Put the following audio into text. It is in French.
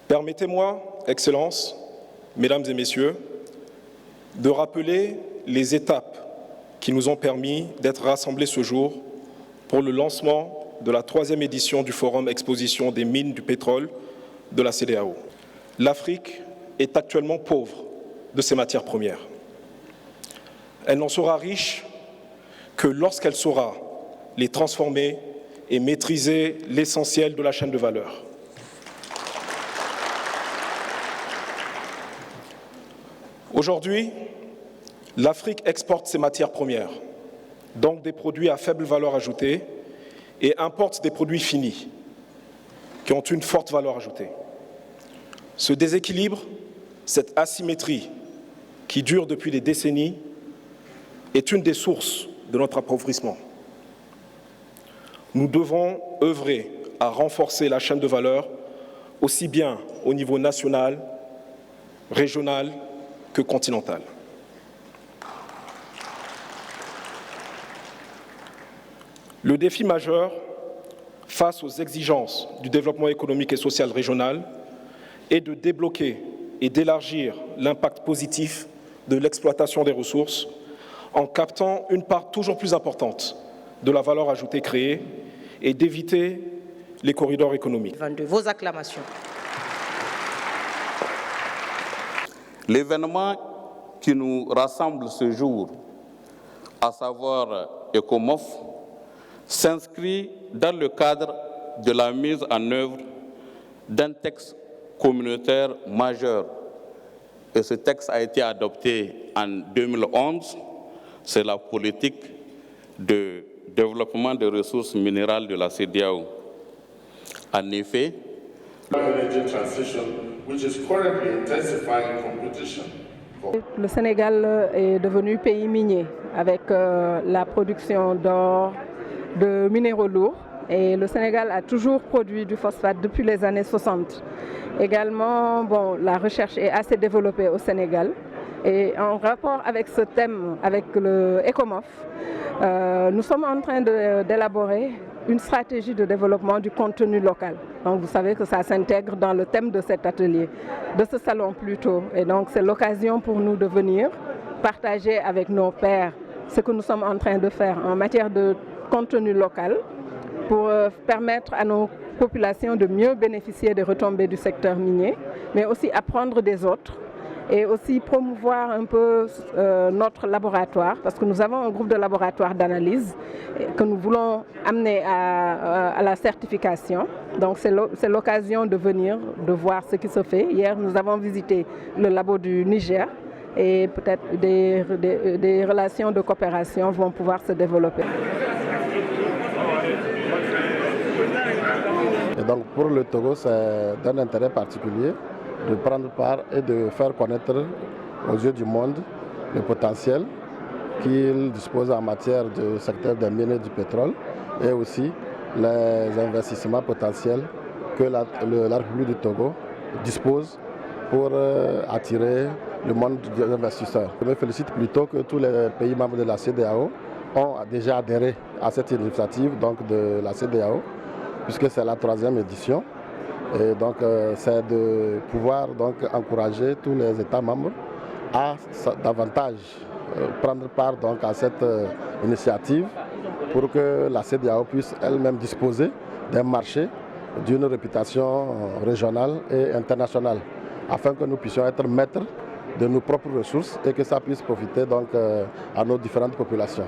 Permettez-moi, Excellences, Mesdames et Messieurs, de rappeler les étapes qui nous ont permis d'être rassemblés ce jour pour le lancement de la 3e édition du Forum Exposition des mines du pétrole de la CEDEAO. L'Afrique est actuellement pauvre de ses matières premières. Elle n'en sera riche que lorsqu'elle saura les transformer et maîtriser l'essentiel de la chaîne de valeur. Aujourd'hui, l'Afrique exporte ses matières premières, donc des produits à faible valeur ajoutée, et importe des produits finis, qui ont une forte valeur ajoutée. Ce déséquilibre, cette asymétrie qui dure depuis des décennies, est une des sources de notre appauvrissement. Nous devons œuvrer à renforcer la chaîne de valeur, aussi bien au niveau national, régional que continental. Le défi majeur face aux exigences du développement économique et social régional est de débloquer et d'élargir l'impact positif de l'exploitation des ressources en captant une part toujours plus importante de la valeur ajoutée créée et d'éviter les corridors économiques. Vos acclamations. L'événement qui nous rassemble ce jour, à savoir ECOMOF, s'inscrit dans le cadre de la mise en œuvre d'un texte communautaire majeur. Et ce texte a été adopté en 2011. C'est la politique de développement des ressources minérales de la CEDEAO. En effet, le Sénégal est devenu pays minier avec la production d'or, de minéraux lourds, et le Sénégal a toujours produit du phosphate depuis les années 60. Également, la recherche est assez développée au Sénégal. Et en rapport avec ce thème, avec le ECOMOF, nous sommes en train d'élaborer une stratégie de développement du contenu local. Donc vous savez que ça s'intègre dans le thème de cet atelier, de ce salon plutôt. Et donc c'est l'occasion pour nous de venir partager avec nos pairs ce que nous sommes en train de faire en matière de contenu local pour permettre à nos populations de mieux bénéficier des retombées du secteur minier, mais aussi apprendre des autres et aussi promouvoir un peu notre laboratoire, parce que nous avons un groupe de laboratoires d'analyse que nous voulons amener à la certification. Donc c'est l'occasion de venir, de voir ce qui se fait. Hier, nous avons visité le labo du Niger et peut-être des relations de coopération vont pouvoir se développer. Et donc pour le Togo, c'est d'un intérêt particulier de prendre part et de faire connaître aux yeux du monde le potentiel qu'il dispose en matière du secteur des mines et du pétrole et aussi les investissements potentiels que la République du Togo dispose pour attirer le monde des investisseurs. Je me félicite plutôt que tous les pays membres de la CEDEAO ont déjà adhéré à cette initiative donc de la CEDEAO, puisque c'est la 3e édition. Et donc c'est de pouvoir donc encourager tous les États membres à davantage prendre part donc à cette initiative pour que la CEDEAO puisse elle-même disposer d'un marché d'une réputation régionale et internationale, afin que nous puissions être maîtres de nos propres ressources et que ça puisse profiter donc à nos différentes populations.